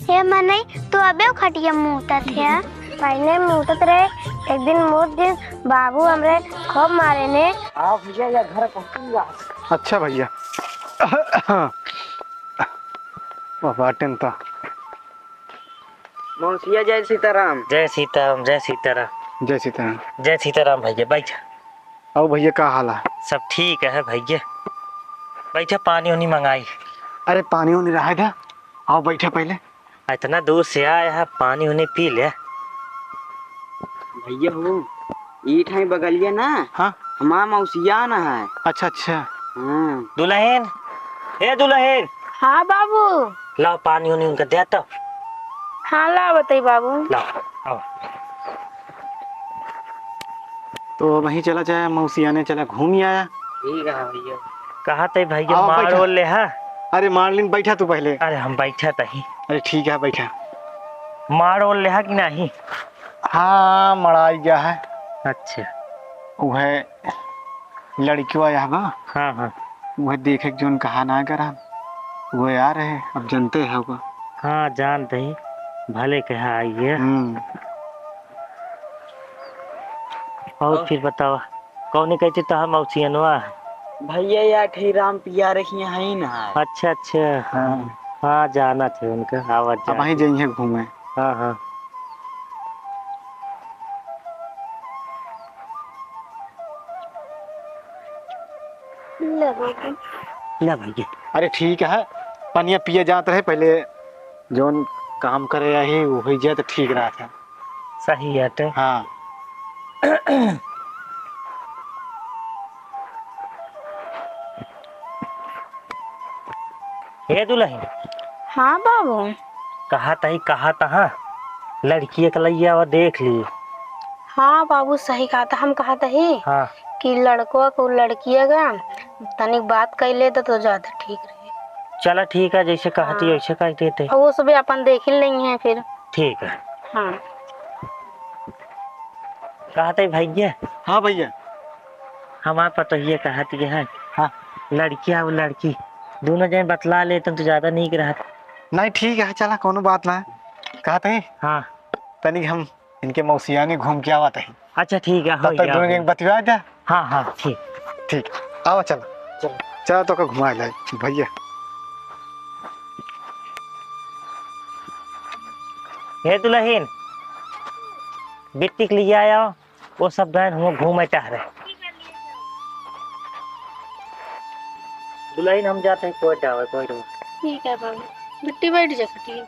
हे मने तू अबे खटिया मुँहत थे पहले मुँहत रहे एक दिन मोट दिन बाबू हमरे खूब मारे ने आप भैया या घर पहुंचूंगा। अच्छा भैया बाबा टेंता मौसिया जय सीताराम। जय सीताराम जय सीताराम जय सीताराम। जय सीताराम भैया बैठ। आओ भैया का हाल है? सब ठीक है भैया, बैठा पानी उनी मंगाई। अरे पानी उनी रहा था, आओ बैठे पहले। इतना दूर से आया है, पानी उनी पी ले। भैया हो ईट है बगलिया ना। हाँ हमारा मौसिया ना है। अच्छा अच्छा। हाँ दुल्हन, हे दुल्हन। हाँ बाबू। लाओ पानी उनी उनका दे तो। हाँ ला बताई बाबू। लाओ आओ। तो वहीं चला जाए, मौसी आने चला घूम ही आया। ठीक है भैया। कहा थे भैया आओ, मार बैठा। ओल ले है। अरे मार्लिन बैठा तू पहले। अरे हम बैठा तही। अरे ठीक है बैठा। मार ओल ले है कि नहीं? हाँ मड़ाई गया है। अच्छा वह लड़कियों आया बा, हाँ हाँ वह देखे जोन कहा ना करा वो आ रहे, अब जनते है वो। हाँ जान दही भले कहा आइए। और फिर बताओ कौन कहती तो मौसियनवा? भैया या ठेराम पिया रखिए है ना। अच्छा अच्छा हाँ हाँ जाना थे उनका आवाज। अब वहीं जाइए घूमे। हाँ हाँ ना भैया। अरे ठीक है, पनिया पिए जाते रहे पहले, जोन काम करे यही वो हो जाए तो ठीक रहा था। सही है तो। हाँ हे दुल्हन, हाँ बाबू। कहा तहा लड़की एक लैया वो देख ली। हाँ बाबू सही कहा था, हम कहा था ही हाँ कि लड़कों को लड़किया का तनिक बात कर ले तो ज्यादा ठीक रहे। चलो ठीक है, जैसे कहती हाँ। वैसे कह देते। और वो सब अपन देख ही लेंगे हैं फिर। ठीक है। हाँ कहते भैया हाँ भैया। हमारे पता ये कहती है हाँ लड़किया वो लड़की दोनों जने बतला लेते तो ज्यादा नहीं रहा। नहीं ठीक है, चला कोनो बात ना। कहते हैं हाँ तनिक हम इनके मौसिया ने घूम के आवत है, अच्छा ठीक है। तब तक दोनों के बतिया जा। हाँ हाँ ठीक। ठीक आओ चलो चलो चलो तो घुमा लाए भैया। हे दुल्हन बिट्टी के लिए आया वो सब गए हम घूमे टहरे। दुल्हन हम जाते हैं कोई टावर कोई। ठीक है बाबू, बिट्टी बैठ जा खटिया।